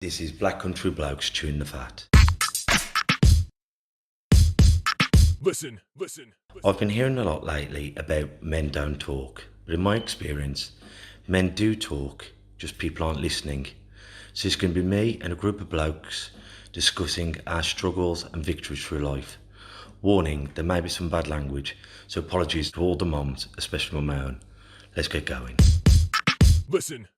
This is Black Country Blokes chewing the fat. Listen. I've been hearing a lot lately about men don't talk, but in my experience, men do talk, just people aren't listening. So it's going to be me and a group of blokes discussing our struggles and victories through life. Warning, there may be some bad language, so apologies to all the moms, especially my own. Let's get going. Listen.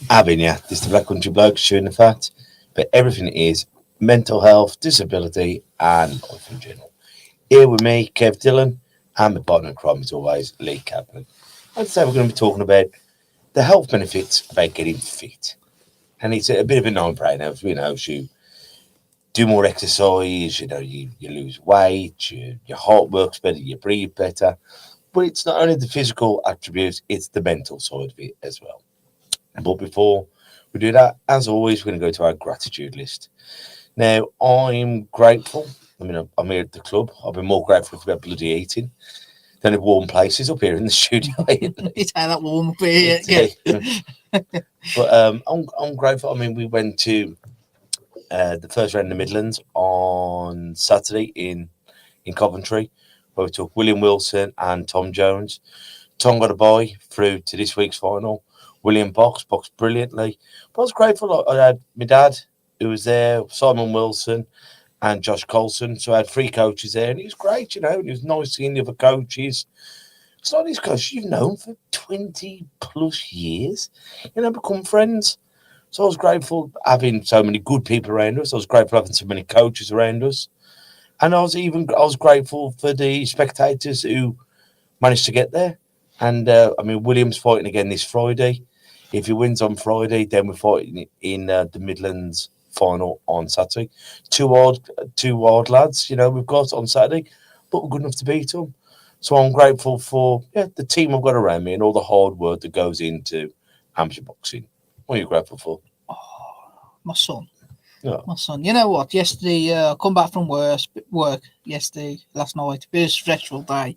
Having you, this is the Black Country Blokes chewing the fat, but everything is mental health, disability, and life in general. Here with me, Kev Dillon, and my partner in crime, as always, Lee Kaplan. And today we're going to be talking about the health benefits about getting fit. And it's a bit of a no-brainer, as we know, you do more exercise, you lose weight, your heart works better, you breathe better. But it's not only the physical attributes, it's the mental side of it as well. But before we do that, as always, we're going to go to our gratitude list. Now, I'm grateful. I'm here at the club. I've been more grateful for about bloody eating than in warm places up here in the studio. It's how that warm up here. But I'm grateful. We went to the first round in the Midlands on Saturday in Coventry, where we took William Wilson and Tom Jones. Tom got a bye through to this week's final. William boxed brilliantly. But I was grateful. I had my dad, who was there, Simon Wilson, and Josh Colson. So I had three coaches there, and it was great, and it was nice seeing the other coaches. It's like these coaches you've known for 20 plus years, become friends. So I was grateful having so many good people around us. I was grateful having so many coaches around us. And I was grateful for the spectators who managed to get there. And William's fighting again this Friday. If he wins on Friday, then we're fighting in the Midlands final on Saturday. Two hard lads, we've got on Saturday, but we're good enough to beat them. So I'm grateful for the team I've got around me and all the hard work that goes into amateur boxing. What are you grateful for? My son. Yeah. My son. You know what? Yesterday, I come back from work yesterday, last night. It was a stressful day,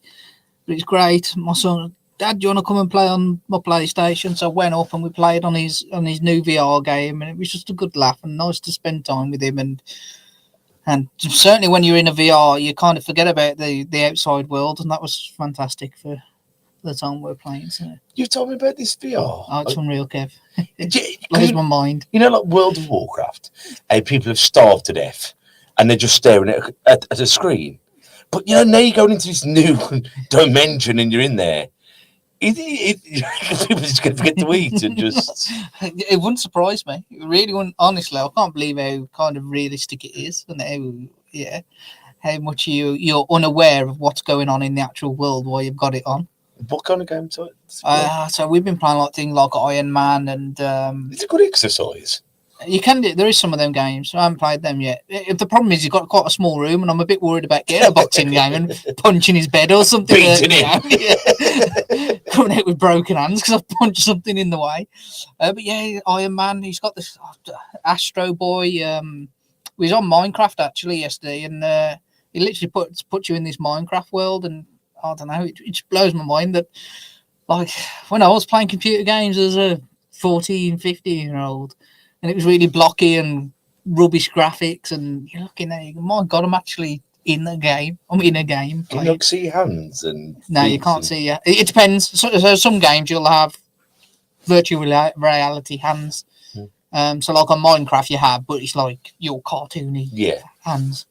but it's great. My son, Dad, do you want to come and play on my PlayStation? So I went up and we played on his new VR game, and it was just a good laugh and nice to spend time with him. And certainly when you're in a VR, you kind of forget about the outside world, and that was fantastic for the time we were playing. So You told me about this VR. oh, it's unreal, Kev. It blows my mind. Like World of Warcraft, people have starved to death, and they're just staring at a screen. But now you're going into this new dimension, and you're in there. People just going to forget to eat and just. It wouldn't surprise me. It really wouldn't. Honestly, I can't believe how kind of realistic it is, and how much you're unaware of what's going on in the actual world while you've got it on. What kind of game is it? So we've been playing things like Iron Man, and it's a good exercise. You can do. There is some of them games. I haven't played them yet. The problem is you've got quite a small room, and I'm a bit worried about getting a boxing game and punching his bed or something. Beating him. Coming out with broken hands because I've punched something in the way. But Iron Man. He's got this Astro Boy. He was on Minecraft actually yesterday, and he literally puts you in this Minecraft world, and I don't know. It just blows my mind that, like, when I was playing computer games as a 14, 15-year-old. And it was really blocky and rubbish graphics, and you're looking at it, my God, I'm actually in the game. I'm in a game. Can you see hands and? No, you can't see. It depends. So some games you'll have virtual reality hands. So like on Minecraft you have, but it's like your cartoony hands.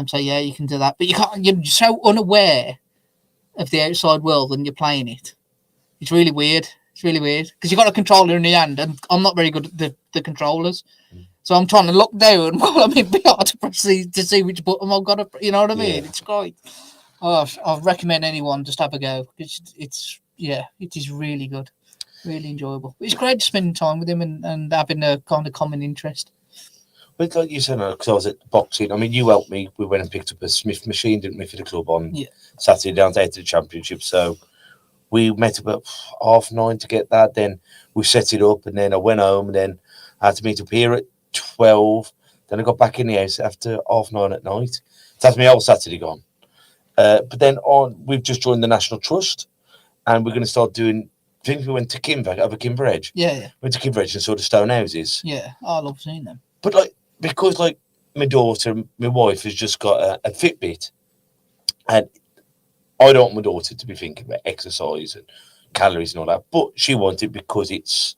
So you can do that, but you can't. You're so unaware of the outside world when you're playing it. It's really weird. It's really weird because you've got a controller in your hand, and I'm not very good at the controllers. So I'm trying to look down while I'm in VR to proceed to see which button I've got to, you know what I mean? It's great. Oh, I recommend anyone just have a go. It is really good, really enjoyable. It's great spending time with him and having a kind of common interest. But like you said, because I was at boxing, you helped me. We went and picked up a Smith machine, didn't we, for the club on Saturday down there to the championship. So we met up at 9:30 to get that. Then we set it up, and then I went home, and then I had to meet up here at 12. Then I got back in the house after 9:30 at night. So that's my whole Saturday gone. But then we've just joined the National Trust, and we're going to start doing think we went to Kimber, over Kimber Edge. Yeah. Went to Kimber Edge and saw the stone houses. Yeah. I love seeing them. But like, because like my daughter, my wife has just got a Fitbit, and I don't want my daughter to be thinking about exercise and calories and all that, but she wants it because it's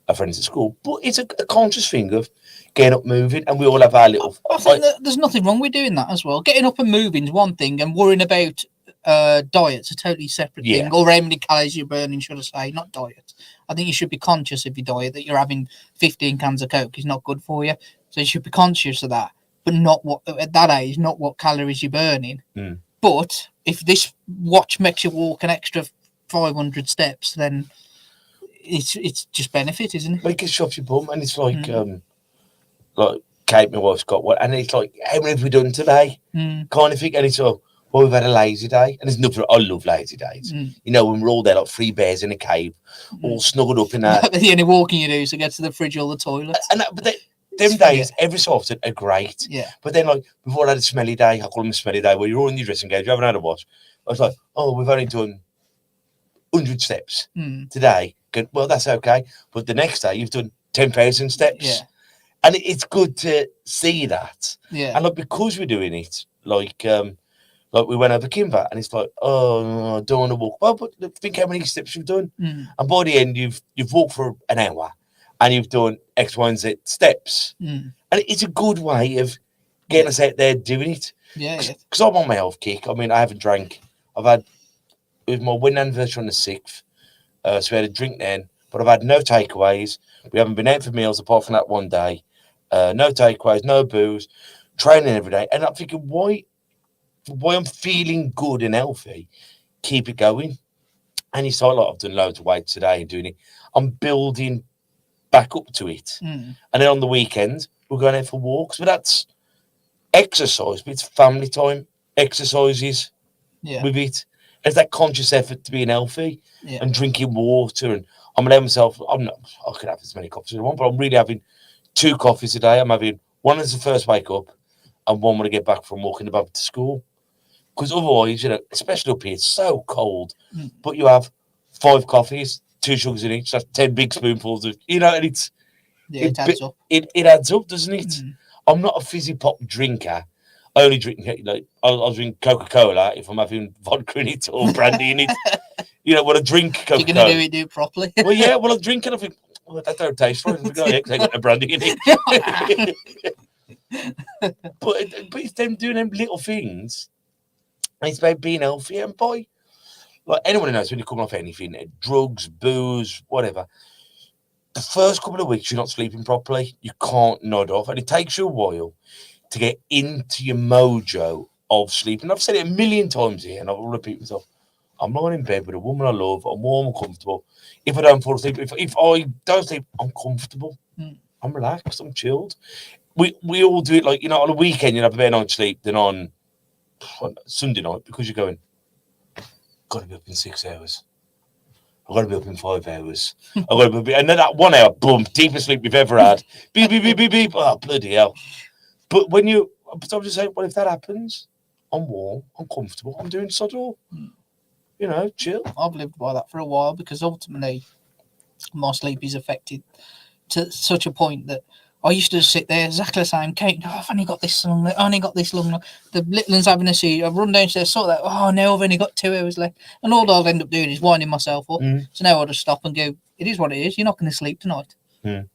her friends at school. But it's a conscious thing of getting up, moving, and we all have our little. I think that there's nothing wrong with doing that as well. Getting up and moving is one thing, and worrying about diet's a totally separate thing. Or how many calories you're burning, should I say, not diet. I think you should be conscious of your diet, that you're having 15 cans of Coke is not good for you. So you should be conscious of that, but not what at that age, not what calories you're burning. But if this watch makes you walk an extra 500 steps, then it's just benefit, isn't it? Like it shoves your bum, and it's like Kate, my wife's got one, and it's like, how many have we done today? Kind of thing, and it's like, well, we've had a lazy day, and there's nothing. I love lazy days. You know, when we're all there like 3 bears in a cave, all snuggled up in that. The only walking you do is to get to the fridge or the toilet. But them days, every so often, are great. Yeah. But then, like, before I had a smelly day, I call them a smelly day, where you're all in your dressing gown, you haven't had a wash. I was like, oh, we've only done 100 steps today. Good. Well, that's okay. But the next day, you've done 10,000 steps. Yeah. And it's good to see that. Yeah. And like, because we're doing it, like we went over Kimber, and it's like, oh, no, I don't want to walk. Well, but think how many steps you've done. And by the end, you've walked for an hour, and you've done X, Y, and Z steps. And it's a good way of getting us out there doing it. Yeah. Because I'm on my health kick. I mean, I haven't drank. It was my wedding anniversary on the 6th. So we had a drink then, but I've had no takeaways. We haven't been out for meals apart from that one day. No takeaways, no booze, training every day. And I'm thinking, why I'm feeling good and healthy, keep it going. And you start like, I've done loads of weight today and doing it. I'm building back up to it. And then on the weekends, we're going out for walks. But that's exercise, but it's family time exercises with it. There's that conscious effort to being healthy and drinking water. And I'm allowing myself, I could have as many coffees as I want, but I'm really having 2 coffees a day. I'm having one as the first wake up and one when I get back from walking the back to school. Because otherwise, you know, especially up here, it's so cold. But you have 5 coffees, 2 sugars in each, that's 10 big spoonfuls of, you know, and it adds up. It adds up, doesn't it? I'm not a fizzy pop drinker. I only drink, like, I'll drink Coca-Cola if I'm having vodka in it or brandy in it. You know, when I drink Coca-Cola. You're going to do it properly. Well, yeah, well, I drink it, I think, oh, that don't taste right. I got no brandy in it. but it's them doing them little things. And it's about being healthy. And boy, like anyone who knows when you come off anything, drugs, booze, whatever, the first couple of weeks you're not sleeping properly. You can't nod off. And it takes you a while to get into your mojo of sleep. And I've said it a million times here, and I'll repeat myself. I'm lying in bed with a woman I love. I'm warm and comfortable. If I don't fall asleep, if I don't sleep, I'm comfortable. I'm relaxed. I'm chilled. We all do it like, you know, on a weekend, you have a better night's sleep than on Sunday night because you're going, got to be up in 6 hours. I've got to be up in 5 hours. I've got to be, and then that 1 hour, boom, deepest sleep we've ever had. Beep, beep, beep, beep, beep. Oh, bloody hell. But when I'm just saying, well, if that happens, I'm warm, I'm comfortable, I'm doing sod all. You know, chill. I've lived by that for a while because ultimately my sleep is affected to such a point that I used to sit there exactly the same. Kate, I've only got this long. I only got this long. The little one's having a seizure. I've run downstairs, sort that. Oh, now I've only got 2 hours left. And all I'll end up doing is winding myself up. So now I'll just stop and go, it is what it is. You're not going to sleep tonight.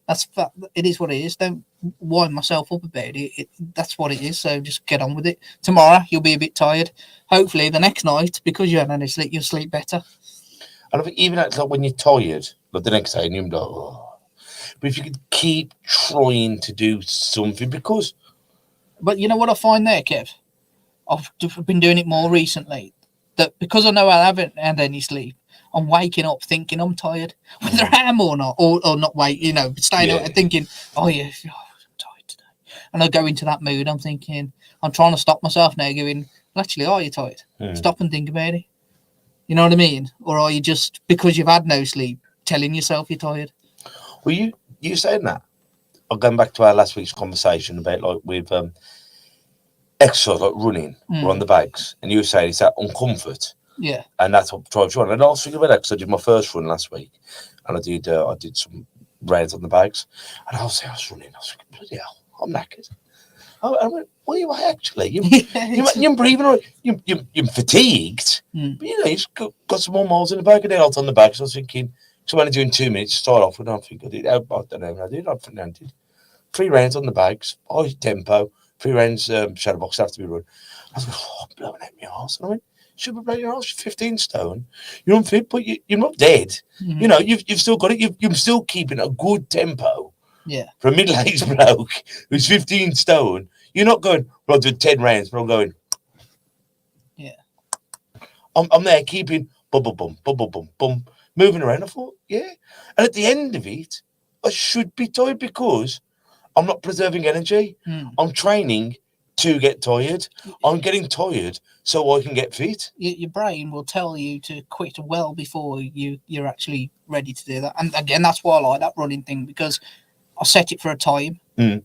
That's fact. It is what it is. Don't wind myself up about it. That's what it is. So just get on with it. Tomorrow you'll be a bit tired. Hopefully the next night, because you haven't had any sleep, you'll sleep better. And I think even like when you're tired, like the next day, and you're like, oh. But if you could keep trying to do something, because. But you know what I find there, Kev? I've been doing it more recently. That because I know I haven't had any sleep, I'm waking up thinking I'm tired, whether I am or not, or not you know, staying out and thinking, oh yeah, I'm tired today. And I go into that mood, I'm thinking, I'm trying to stop myself now going, well, actually, are you tired? Stop and think about it. You know what I mean? Or are you just, because you've had no sleep, telling yourself you're tired? Well, you saying that, I'm going back to our last week's conversation about like with exercise, like running, or on the bikes, and you were saying it's that uncomfort. Yeah. And that's what drives you on. And I was thinking about that because I did my first run last week, and I did some rounds on the bags, and I was running. I was thinking, bloody hell, I'm knackered. I went, what are you actually? You're breathing, all right. You're fatigued, but you've got some more miles in the bag, and then I was on the bag. So I was thinking, so I'm only doing 2 minutes. Start off with, I think I did. I don't know. I did. I think I did 3 rounds on the bags, high tempo. 3 rounds shadow box have to be run. I was like, oh, I'm blowing out my arse. And I went, should be blowing your arse. You're 15 stone. You're unfit, but you're not dead. You know, you've still got it. You're still keeping a good tempo. Yeah. For a middle-aged bloke who's 15 stone, you're not going, well, I'll do 10 rounds, but I'm going, yeah. I'm there keeping bum, moving around. I thought, yeah. And at the end of it, I should be tired because I'm not preserving energy. I'm training to get tired. I'm getting tired so I can get fit. Your brain will tell you to quit well before you're actually ready to do that. And again, that's why I like that running thing, because I set it for a time.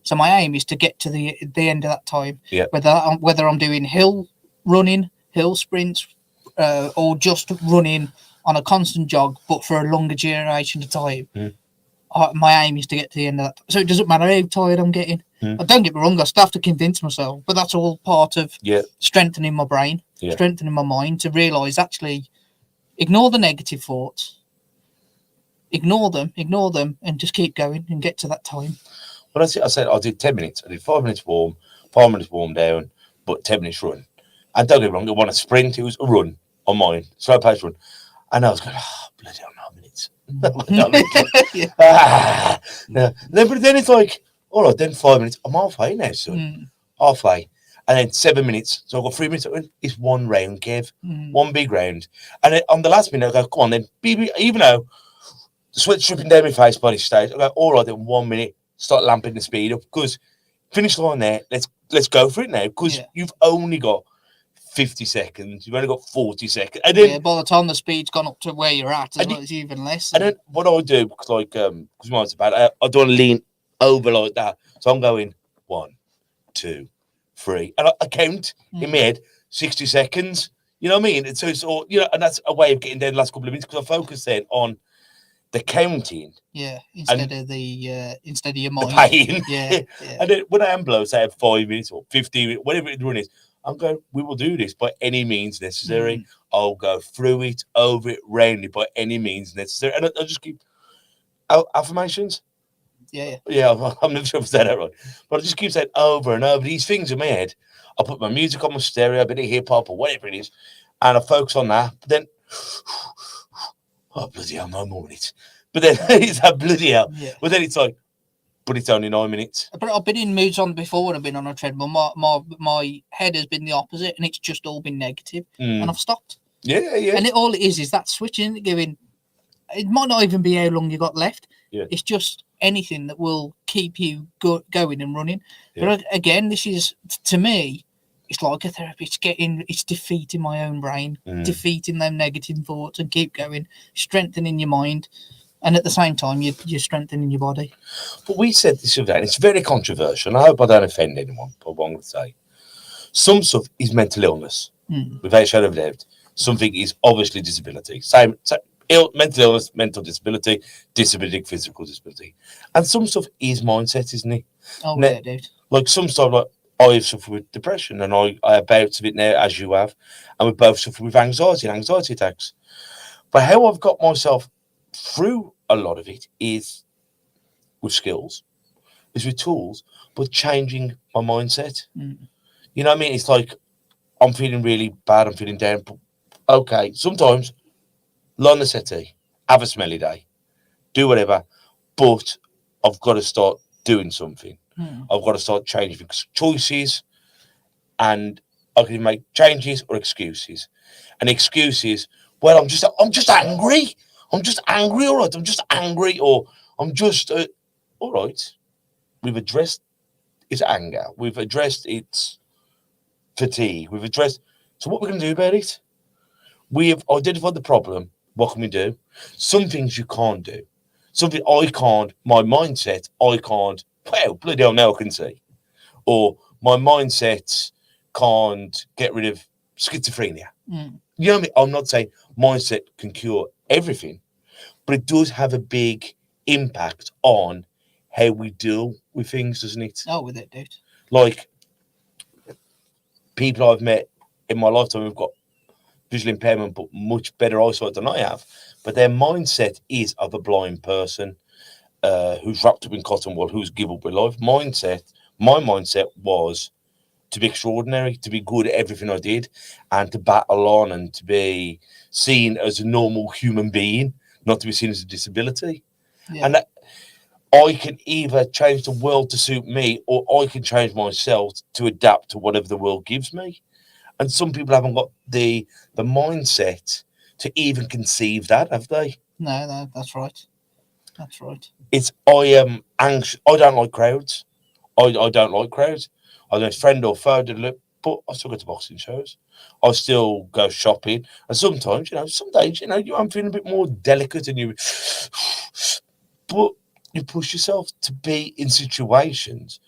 So my aim is to get to the end of that time. Yeah. Whether I'm doing hill running, hill sprints, or just running on a constant jog, but for a longer duration of time. My aim is to get to the end of that. So it doesn't matter how tired I'm getting. But don't get me wrong, I still have to convince myself. But that's all part of strengthening my brain, strengthening my mind to realise, actually, ignore the negative thoughts. Ignore them, and just keep going and get to that time. Well, that's it. I said I did 10 minutes. I did 5 minutes warm, 5 minutes warm down, but 10 minutes run. And don't get me wrong, it wasn't a sprint, it was a run on mine, slow pace run. And I was going, oh, bloody hell, 9 minutes. But then it's like, all right, then 5 minutes. I'm halfway now, son. Halfway. And then 7 minutes. So I've got 3 minutes. It's one round, Kev. One big round. And then on the last minute, I go, come on then. Even though the sweat's dripping down my face by this stage, I go, all right, then 1 minute, start lamping the speed up. Because finish line there, let's go for it now. Because you've only got 50 seconds. You've only got 40 seconds. And then, by the time the speed's gone up to where you're at, it's even less. And then what I do, because mine's bad, I don't want to lean over like that. So I'm going 1, 2, 3. And I count in my head 60 seconds. You know what I mean? And so it's all, and that's a way of getting down the last couple of minutes, because I focus then on the counting. Yeah, instead of your mind. The pain. Yeah. And then when I am blow, say 5 minutes or 15 minutes, whatever the run is, I'm going, we will do this by any means necessary. I'll go through it, over it, round it by any means necessary. And I just keep affirmations. Yeah. I'm not sure if I said that right. But I just keep saying over and over these things in my head. I put my music on my stereo, a bit of hip hop or whatever it is, and I focus on that. But then, oh, bloody hell, no more minutes. But then it's that bloody hell. Yeah. But then it's like, but it's only 9 minutes. But I've been in moods on before when I've been on a treadmill. My head has been the opposite, and it's just all been negative, and I've stopped. Yeah. And all it is that switching, giving. It might not even be how long you got left. Yeah. It's just anything that will keep you going and running. Yeah. But again, this is, to me, it's like a therapy. It's defeating my own brain, defeating them negative thoughts, and keep going, strengthening your mind. And at the same time, you're strengthening your body. But we said this other day, and it's very controversial, and I hope I don't offend anyone, but what I'm going to say. Some stuff is mental illness, without a shadow of a doubt. Something is obviously disability. Mental illness, mental disability, physical disability. And some stuff is mindset, isn't it? Oh, yeah, dude. Like some stuff, like I suffer with depression, and I have bouts of it now, as you have, and we both suffer with anxiety and anxiety attacks. But how I've got myself through a lot of it is with skills, is with tools, but changing my mindset. You know what I mean? It's like, I'm feeling really bad, I'm feeling down. But okay, sometimes lie on the settee, have a smelly day, do whatever, but I've got to start doing something. I've got to start changing choices, and I can make changes or excuses. And excuses, well, I'm just angry. I'm just angry, all right. I'm just angry, or I'm just, all right. We've addressed its anger. We've addressed its fatigue. We've addressed, so what we're going to do about it? We have identified the problem. What can we do? Some things you can't do. Something I can't, my mindset, I can't, well, bloody hell, now I can see. Or my mindset can't get rid of schizophrenia. You know what I mean? I'm not saying mindset can cure everything, but it does have a big impact on how we deal with things, doesn't it? Oh, with it, dude. Like people I've met in my lifetime who've got visual impairment but much better eyesight than I have, but their mindset is of a blind person who's wrapped up in cotton wool, who's give up with life. My mindset was to be extraordinary, to be good at everything I did, and to battle on and to be seen as a normal human being, not to be seen as a disability. Yeah. And that, I can either change the world to suit me, or I can change myself to adapt to whatever the world gives me. And some people haven't got the mindset to even conceive that, have they? No, that's right. That's right. It's I am anxious. I don't like crowds. I don't like crowds. I don't friend or foe, but I still go to boxing shows. I still go shopping, and sometimes, some days, I'm feeling a bit more delicate, and but you push yourself to be in situations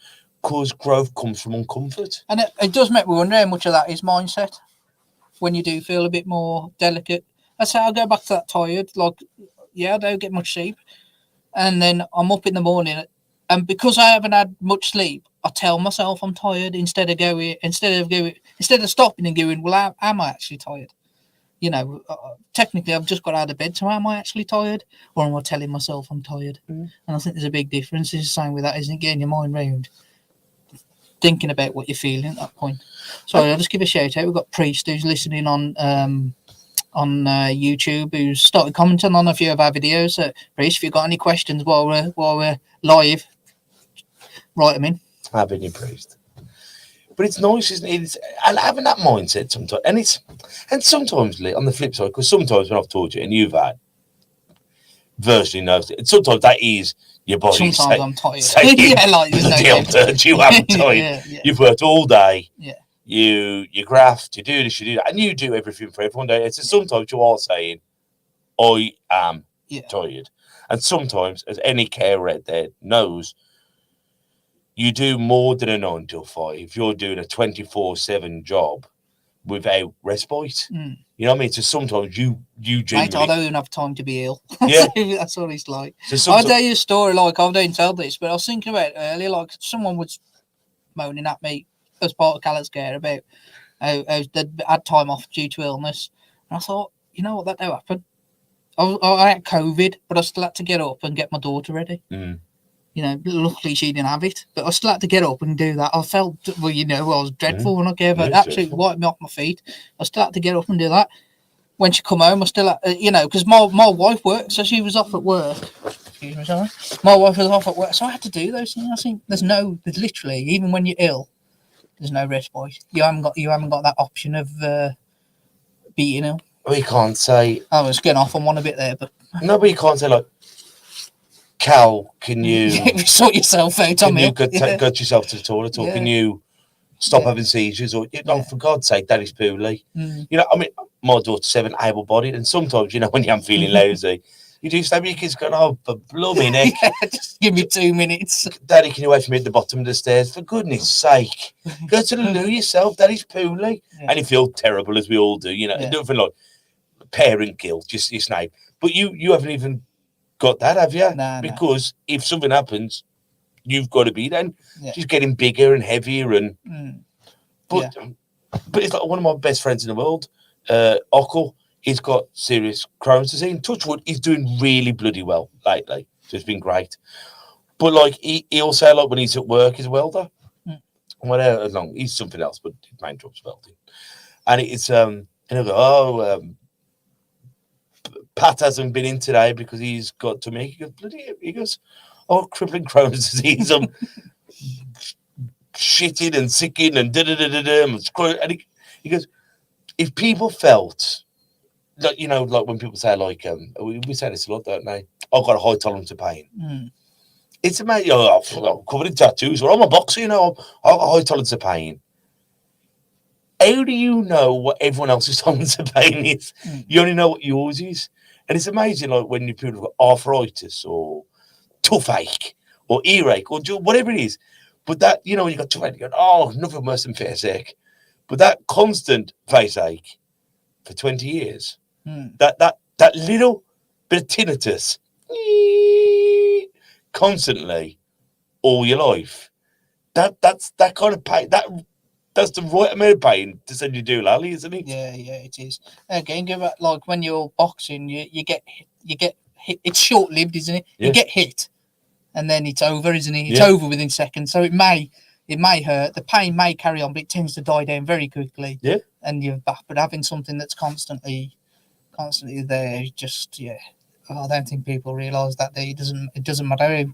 because growth comes from uncomfort. And it does make me wonder how much of that is mindset when you do feel a bit more delicate. I say I'll go back to that tired. Like, yeah, I don't get much sleep. And then I'm up in the morning. And because I haven't had much sleep, I tell myself I'm tired instead of stopping and going, well, am I actually tired? Technically I've just got out of bed, so am I actually tired? Or am I telling myself I'm tired? And I think there's a big difference. It's the same with that, isn't it? Getting your mind round, thinking about what you're feeling at that point. Sorry, I'll just give a shout out. We've got Priest who's listening on YouTube, who's started commenting on a few of our videos. So, Priest, if you've got any questions while we're live, write them in. Having you Priest. But it's nice, isn't it? And having that mindset sometimes, and sometimes on the flip side, because sometimes when I've told you and you've had virtually no, sometimes that is your body. Sometimes I'm tired. Yeah, like there's no doubt. You haven't tired. Yeah. You've worked all day. Yeah. You graft, you do this, you do that, and you do everything for everyone. Don't you? So sometimes you are saying, I am tired. And sometimes, as any carer out there knows, you do more than a 9 till 5. You're doing a 24/7 job without respite. You know what I mean? So sometimes you genuinely... Mate, I don't even have time to be ill. Yeah. That's what it's like. So I'll tell you a story, like, I don't tell this, but I was thinking about it earlier, like, someone was moaning at me as part of Callum's care about how they'd had time off due to illness. And I thought, you know what, that don't happen. I had COVID, but I still had to get up and get my daughter ready. Luckily she didn't have it, but I still had to get up and do that. I felt, I was dreadful when I gave her, absolutely wiped me off my feet. I still had to get up and do that. When she come home, I still had, because my wife worked, so she was off at work. Excuse me, sorry. My wife was off at work, so I had to do those things. I think there's literally, even when you're ill, there's no respite. You haven't got that option of being ill. We can't say... I was getting off on one a bit there, but... No, but you can't say, like, Cal, can you... sort yourself out, Can you go yourself to the toilet, or can you stop having seizures? Or, for God's sake, Daddy's poorly. My daughter's 7, able-bodied, and sometimes, when I'm feeling lazy, you do stay with your kids going, oh, for blooming heck. Just give me 2 minutes. Daddy, can you wait for me at the bottom of the stairs? For goodness sake. Go to the loo yourself. Daddy's poorly. Yeah. And you feel terrible, as we all do. Nothing like parent guilt, just your name. But you haven't even got that, have you? No, because if something happens, you've got to be then. She's getting bigger and heavier. But it's like one of my best friends in the world, Ockle. He's got serious Crohn's disease. Touchwood, he's doing really bloody well lately. So it's been great. But like he'll say, like, when he's at work, he's a welder. Whatever, long he's something else, but his main job's welding. And it's and he'll go, Pat hasn't been in today because he's got to me. He goes, crippling Crohn's disease. I'm shitting and sicking and and he goes, if people felt like, like when people say, like, we say this a lot, don't they? I've got a high tolerance to pain. It's amazing. I'm covered in tattoos, or I'm a boxer, I've got a high tolerance to pain. How do you know what everyone else's tolerance to pain is? You only know what yours is. And it's amazing, like, when people have got arthritis or toothache or earache or whatever it is. But that, when you've got toothache, you go, nothing worse than face ache. But that constant face ache, for 20 years. Hmm. That little bit of tinnitus constantly all your life. That's that kind of pain. That's the right amount of pain to send you do lally, isn't it? Yeah, it is. Again, go back, like when you're boxing, you get hit. It's short lived, isn't it? Yeah. You get hit, and then it's over, isn't it? It's Yeah. over within seconds. So it may hurt. The pain may carry on, but it tends to die down very quickly. Yeah. And you're back. But having something that's constantly there, just I don't think people realise that it doesn't matter how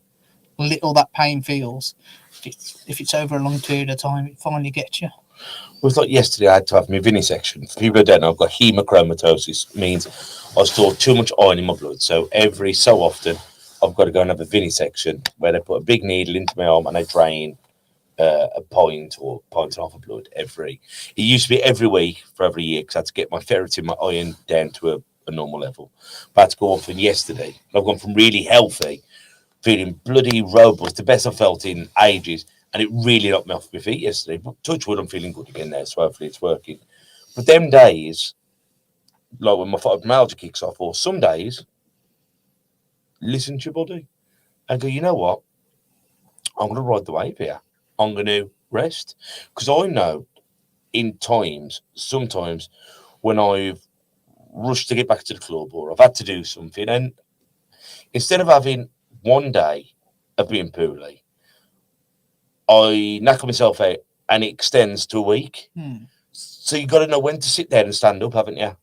little that pain feels. If it's over a long period of time, it finally gets you. It was like yesterday, I had to have my vivisection. For people who don't know, I've got hemochromatosis, means I store too much iron in my blood. So every so often, I've got to go and have a vivisection where they put a big needle into my arm and they drain a pint or pint and a half of blood every. It used to be every week for every year because I had to get my ferritin, my iron down to a normal level. But I had to go on from yesterday. I've gone from really healthy, feeling bloody robust, the best I've felt in ages. And it really knocked me off my feet yesterday. But touch wood, I'm feeling good again now, so hopefully it's working. But them days, like when my fibromyalgia kicks off, or some days, listen to your body and go, you know what? I'm going to ride the wave here. I'm going to rest. Because I know sometimes when I've rushed to get back to the club or I've had to do something, and instead of having one day of being poorly, I knacker myself out and it extends to a week. So you got to know when to sit down and stand up, haven't you?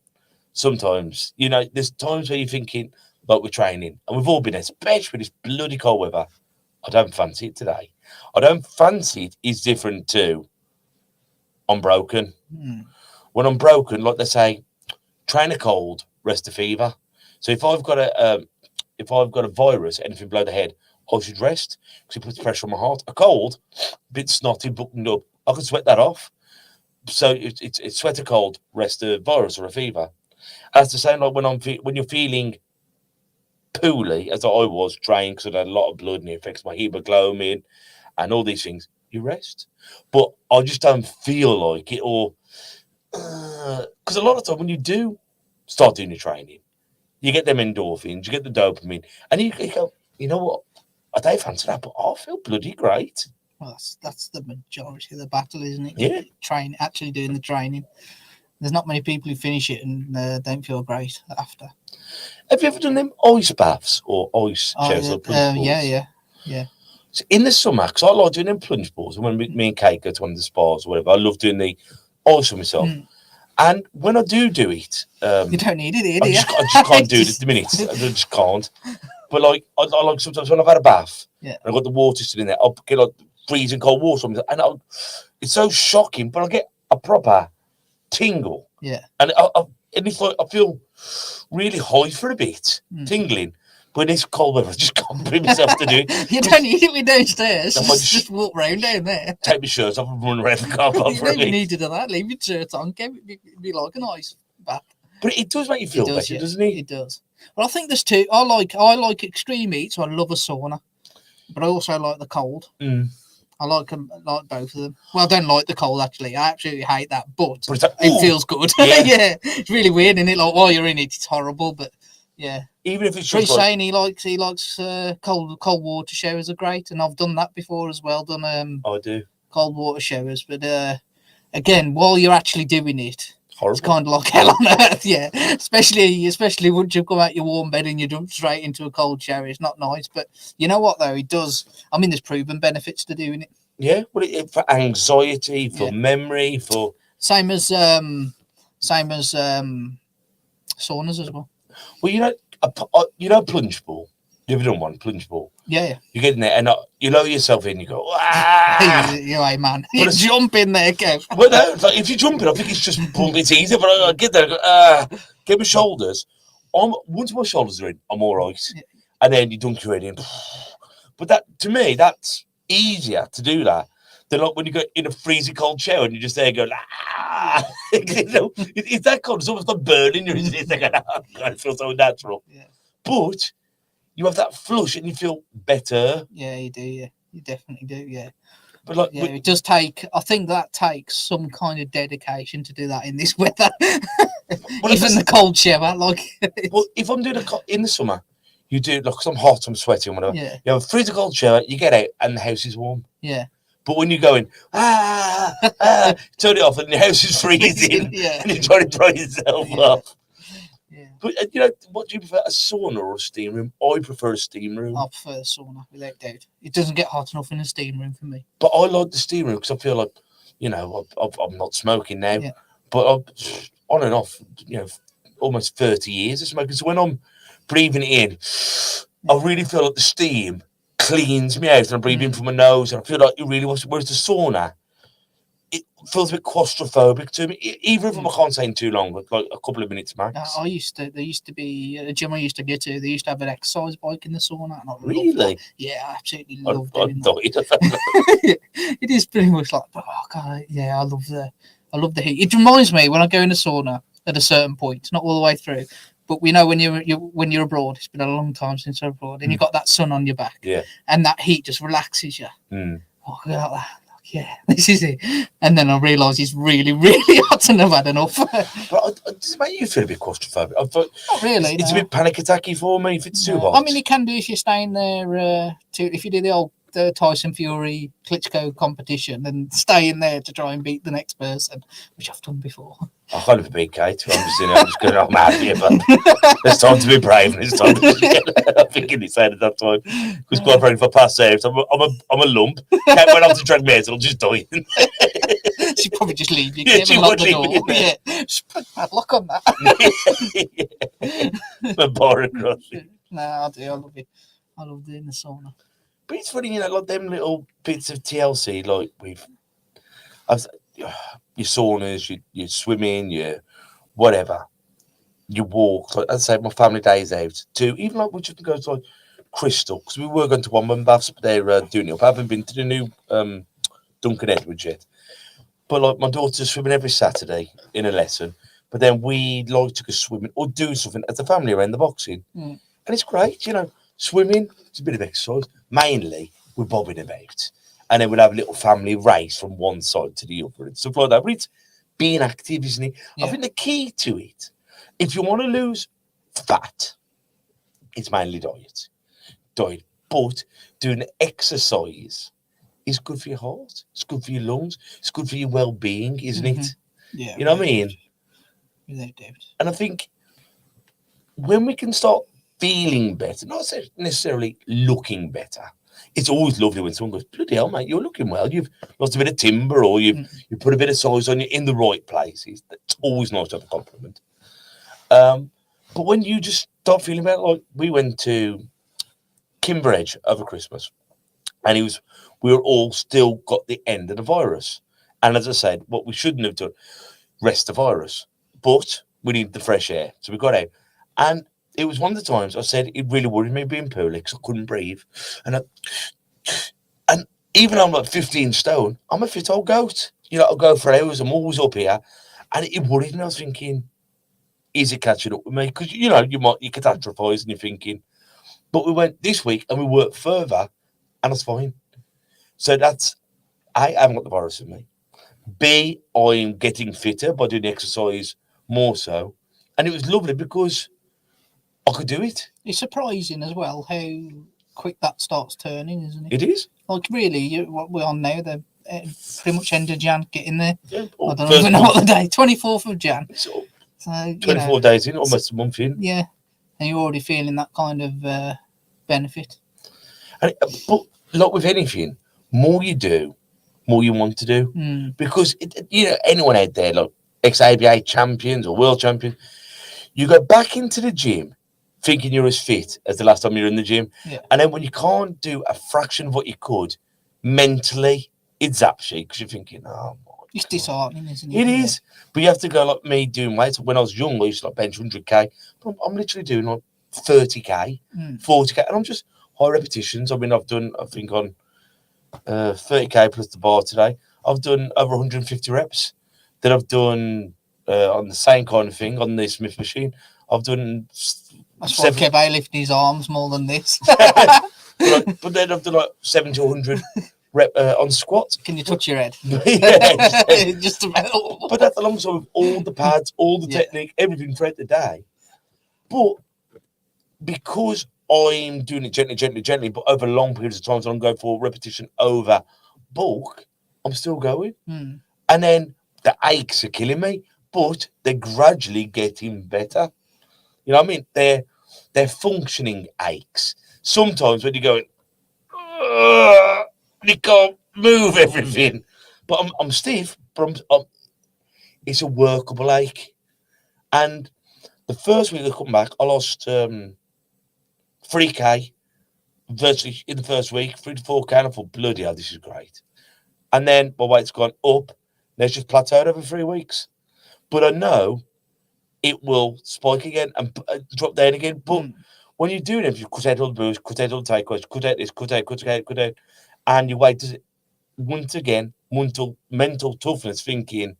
Sometimes, there's times where you're thinking, like we're training, and we've all been, especially with this bloody cold weather. I don't fancy it today. I don't fancy it is different to I'm broken. When I'm broken, like they say, train a cold, rest a fever. So if I've got a virus, anything below the head, I should rest because it puts pressure on my heart. A cold, a bit snotty, buttoned up, I can sweat that off. So it's sweat a cold, rest a virus or a fever. As the same, like when you're feeling poorly, as I was trained because I had a lot of blood and it affects my hemoglobin and all these things, you rest. But I just don't feel like it, or because a lot of time when you do start doing your training, you get them endorphins, you get the dopamine, and you go, you know what? I don't fancy that, but I feel bloody great. Well, that's the majority of the battle, isn't it? Yeah. Actually doing the training. There's not many people who finish it and don't feel great after. Have you ever done them ice baths or ice showers or plunge balls? Yeah. So in the summer, because I like doing them plunge balls, and when me and Kate go to one of the spas or whatever, I love doing the ice for myself. And when I do it, you don't need it, I just can't do it at the minute. I just can't. But like, I like sometimes when I've had a bath, and I've got the water sitting there, I'll get like freezing cold water on me, and it's so shocking, but I get a proper tingle. Yeah. And it's like I feel really high for a bit, tingling. But in this cold weather, I just can't bring myself to do it. You don't need it with downstairs. I might Just walk round down there. Take my shirt off and run around the car park You for a don't even bit. need to do that. Leave your shirt on. It'd be like a nice bath. But it does make you feel better, doesn't it? It does. Well, I think there's two. I like extreme heat, so I love a sauna. But I also like the cold. I like both of them. Well, I don't like the cold, actually. I absolutely hate that, but like, it feels good. Yeah. It's really weird, isn't it? Like, while you're in it, it's horrible, but yeah. Even if it's But he's just like, saying he likes cold water showers are great, and I've done that before as well. I do. Cold water showers, but again, while you're actually doing it, horrible. it's kind of like hell on earth. Yeah, especially once you've come out your warm bed and you jump straight into a cold shower. It's not nice, but you know what though, it does. I mean, there's proven benefits to doing it. Yeah, well, for anxiety, for memory, for same as saunas as well. Well, plunge ball. You ever done one plunge ball? Yeah. You get in there and you lower yourself in. You go, ah! You're man. You jump in there, Kev. Well, no, like, if you jump in, I think it's just it's easier. But I get there, get my shoulders. Once my shoulders are in, I'm all right. Yeah. And then you dunk your head in. But that, to me, that's easier to do that than like when you go in a freezing cold shower and you're just there going, ah! It's that cold. It's almost like burning your ears. It's like, it feels so natural. Yeah. But you have that flush and you feel better. Yeah, you do. Yeah, you definitely do. Yeah. But like, it does take. I think that takes some kind of dedication to do that in this weather. Even the cold shower, like. Well, if I'm doing in the summer, you do like, because I'm hot, I'm sweating, whatever. Yeah. You have a freezing cold shower, you get out, and the house is warm. Yeah. But when you're going, turn it off, and the house is freezing, Yeah. and you're trying to dry yourself off. Yeah. But what do you prefer, a sauna or a steam room? I prefer a steam room. I prefer a sauna, without doubt. It doesn't get hot enough in a steam room for me. But I like the steam room because I feel like, I'm not smoking now, but I'm on and off, almost 30 years of smoking. So when I'm breathing in, I really feel like the steam cleans me out, and I breathe in from my nose, and I feel like it really was. Whereas the sauna, it feels a bit claustrophobic to me, even if I can't stay in too long, like a couple of minutes max. There used to be a gym I used to go to. They used to have an exercise bike in the sauna, and I Really? Yeah, I absolutely loved I doing that. It is pretty much like, oh god, yeah, I love the heat. It reminds me when I go in the sauna at a certain point, not all the way through, but we know when you're abroad. It's been a long time since I'm abroad, and you've got that sun on your back, and that heat just relaxes you. Oh, God, yeah, this is it. And then I realise it's really, really hot, and I've had enough. But does it make you feel a bit claustrophobic? I thought, not really. It's a bit panic attacky for me if it's too hot. I mean, you can do if you're staying there. If you do the old Tyson Fury Klitschko competition and stay in there to try and beat the next person, which I've done before. I can't have beat Kate. I'm just going, I'm mad here, but it's time to be brave. And it's time to I'm thinking he said at that time. Because quite frankly, if I pass out, I'm a lump. Kate went off to drag me out, and I'll just die. She'd probably just leave you. Yeah, she would leave me. Yeah, just put padlock on that. My bar across. No, I do. I love it. I love doing the sauna. But it's funny, like them little bits of TLC, like your saunas, your swimming, your whatever, you walk. Like, as I say, my family days out too. Even like we just go to like Crystal, because we were going to one baths, but they're doing it up. I haven't been to the new Duncan Edwards yet. But like my daughter's swimming every Saturday in a lesson. But then we like to go swimming or do something as a family around the boxing. And it's great, swimming, it's a bit of exercise. Mainly, we're bobbing about. And then we'll have a little family race from one side to the other and stuff like that. But it's being active, isn't it? Yeah. I think the key to it, if you want to lose fat, it's mainly diet. But doing exercise is good for your heart. It's good for your lungs. It's good for your well-being, isn't it? Yeah. You know what I mean? Without doubt. And I think when we can start feeling better, not necessarily looking better. It's always lovely when someone goes, bloody hell, mate, you're looking well. You've lost a bit of timber, or you put a bit of size on you in the right places. It's always nice to have a compliment. But when you just start feeling better, like we went to Kimberedge over Christmas, and we were all still got the end of the virus. And as I said, what we shouldn't have done, rest the virus. But we need the fresh air. So we got out. And it was one of the times I said it really worried me being poorly because I couldn't breathe. And even though I'm like 15 stone, I'm a fit old goat. I'll go for hours. I'm always up here. And it worried me. I was thinking, is it catching up with me? Because, you catastrophize and you're thinking. But we went this week and we worked further and it's fine. So that's, I haven't got the virus in me. B, I'm getting fitter by doing the exercise more so. And it was lovely because I could do it. It's surprising as well how quick that starts turning, isn't it? It is. Like, really, what we're on now, the pretty much end of Jan, getting there. Yeah, I don't even know what the day, 24th of Jan. So 24 days in, almost a month in. Yeah, and you're already feeling that kind of benefit. But like with anything, more you do, more you want to do. Because, anyone out there, like ex-ABA champions or world champions, you go back into the gym thinking you're as fit as the last time you were in the gym. Yeah. And then when you can't do a fraction of what you could, mentally, it zaps you because you're thinking, oh, my God. It's disheartening, isn't it? It is. But you have to go like me doing weights. When I was young, I used to like bench 100k. But I'm literally doing like 30k, 40k. And I'm just high repetitions. I mean, I think on 30k plus the bar today, I've done over 150 reps. Then I've done on the same kind of thing on the Smith machine. I've done. That's why Kebe lifting his arms more than this. but then I've done like 70 to 100 on squats. Can you touch your head? Yeah, Just about. but that's alongside with all the pads, all the Yeah. technique, everything throughout the day. But because I'm doing it gently, but over long periods of time, so I'm going for repetition over bulk, I'm still going. Mm. And then the aches are killing me, but they're gradually getting better. You know what I mean? They're functioning aches. Sometimes when you're going, "Ugh," you can't move everything. But I'm stiff, but it's a workable ache. And the first week I come back, I lost 3K virtually in the first week, 3 to 4K. And I thought, bloody hell, this is great. And then my weight's gone up. And it's just plateaued over 3 weeks. But I know it will spike again and drop down again. But when you're doing it, if you cut out all the booze, cut out all the takeaways, cut out this, cut out, and your weight does it once again, mental toughness, thinking,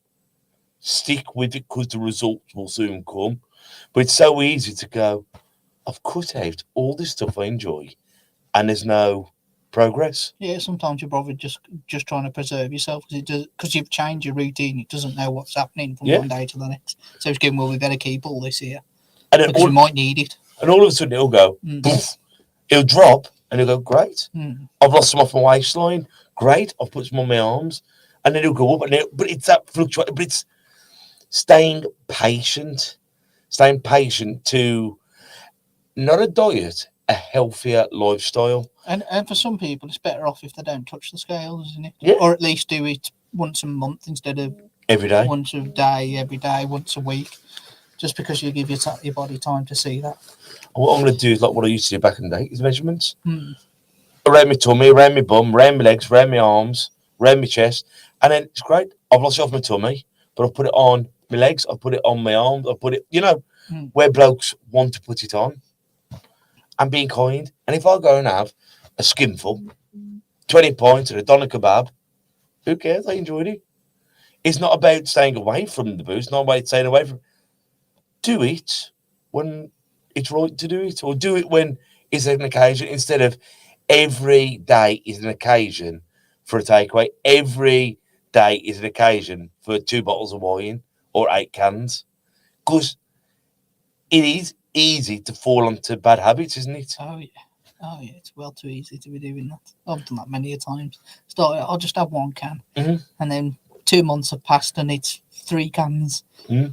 stick with it because the results will soon come. But it's so easy to go, I've cut out all this stuff I enjoy, and there's no progress. Yeah, sometimes you're probably just trying to preserve yourself because you've changed your routine. It doesn't know what's happening from one day to the next. So it's going, well, we better keep all this here because we might need it. And all of a sudden it'll go, poof, it'll drop, and it'll go, great. I've lost some off my waistline. Great. I've put some on my arms, and then it'll go up. But it's that fluctuation. But it's staying patient to not a diet, a healthier lifestyle. And for some people, it's better off if they don't touch the scales, isn't it? Yeah. Or at least do it once a month instead of every day. Once a day, every day, once a week. Just because you give your body time to see that. What I'm going to do is like what I used to do back in the day, is measurements. Around my tummy, around my bum, around my legs, around my arms, around my chest. And then it's great. I've lost it off my tummy, but I've put it on my legs, I've put it on my arms, I've put it, where blokes want to put it on. And being kind. And if I go and have a skinful, 20 points and a doner kebab, who cares? I enjoyed it. It's not about staying away from the booze, not about staying away from. Do it when it's right to do it, or do it when it's an occasion, instead of every day is an occasion for a takeaway. Every day is an occasion for 2 bottles of wine or 8 cans. Because it is easy to fall onto bad habits, isn't it? Oh, yeah. It's well too easy to be doing that. I've done that many a times. I'll just have 1 can, and then 2 months have passed, and it's 3 cans,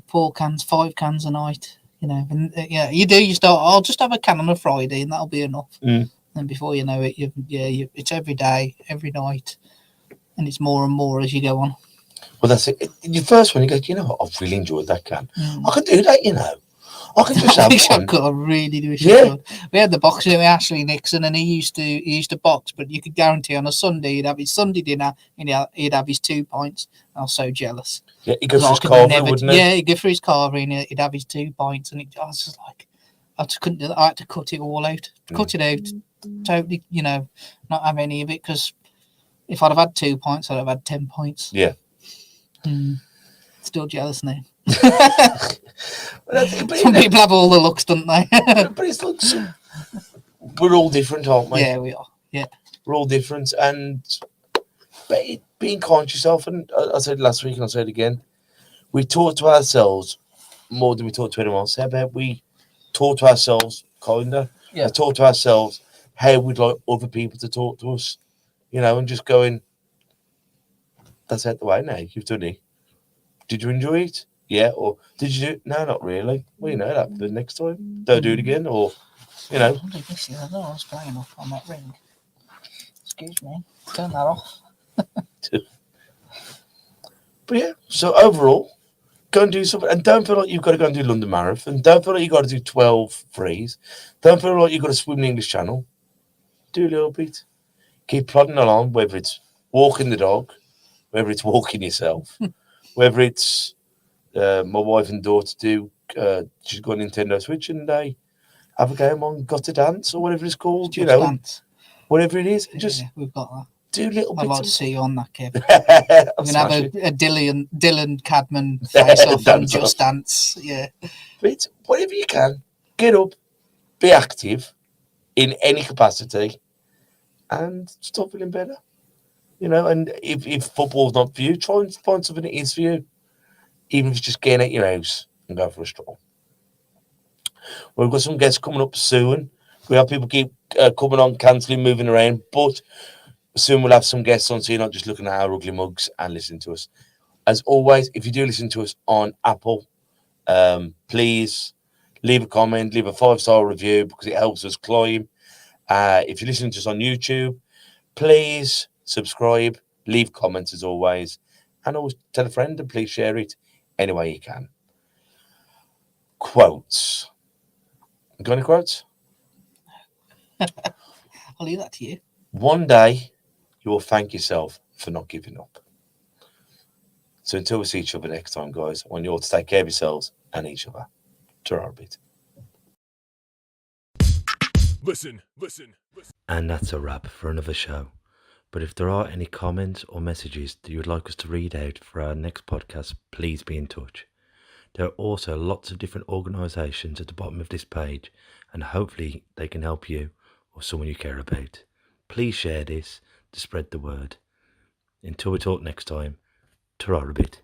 4 cans, 5 cans a night. And you start. I'll just have a can on a Friday, and that'll be enough. And before you know it, it's every day, every night, and it's more and more as you go on. Well, that's it. Your first one, you go, what? I've really enjoyed that can. I can do that, I can just have one. I really do. Yeah. We had the boxing with Ashley Nixon, and he used to box, but you could guarantee on a Sunday he'd have his Sunday dinner and he'd have his 2 pints. I was so jealous. Yeah, he'd go for his carvery, wouldn't he? Yeah, he'd go for his carvery and he'd have his 2 pints, and I was just like, I just couldn't do that. I had to cut it all out. Cut it out. Totally, not have any of it, because if I'd have had 2 pints, I'd have had 10 pints. Yeah. Still jealous now. Some people have all the looks, don't they? But it's like, we're all different, aren't we? Yeah, we are. Yeah. We're all different, and being kind to yourself. And I said last week, and I'll say it again, we talk to ourselves more than we talk to anyone else. How about we talk to ourselves kinder? Yeah. Talk to ourselves how we'd like other people to talk to us, and just going, that's out the way now. You've done it. Did you enjoy it? Yeah. Or did you do it? No, not really. Well, that for the next time. Don't do it again. Or, I don't know what's going off on that ring. Excuse me. Turn that off. But yeah, so overall, go and do something. And don't feel like you've got to go and do London Marathon. Don't feel like you've got to do 12 frees. Don't feel like you've got to swim the English Channel. Do a little bit. Keep plodding along, whether it's walking the dog, whether it's walking yourself, whether it's my wife and daughter do. She's got a Nintendo Switch and they have a game on Got to Dance or whatever it's called, Dance. Whatever it is. Just we've got that. Do little bits. I'd like to see you on that, Kev. We're going to have a Dylan Cadman face-off and Just Dance. Yeah. But whatever you can, get up, be active in any capacity, and start feeling better. You know, and if football's not for you, try and find something that is for you. Even if it's just getting out your house and go for a stroll. We've got some guests coming up soon. We have people keep coming on, cancelling, moving around, but soon we'll have some guests on, so you're not just looking at our ugly mugs and listening to us. As always, if you do listen to us on Apple, please leave a comment, leave a 5-star review because it helps us climb. If you're listening to us on YouTube, please subscribe, leave comments as always, and always tell a friend and please share it any way you can. Quotes. Got any quotes? I'll leave that to you. One day you will thank yourself for not giving up. So until we see each other next time, guys, I want you all to take care of yourselves and each other. Ta-ra a bit. Listen. And that's a wrap for another show. But if there are any comments or messages that you would like us to read out for our next podcast, please be in touch. There are also lots of different organisations at the bottom of this page, and hopefully they can help you or someone you care about. Please share this to spread the word. Until we talk next time, ta-ra a bit.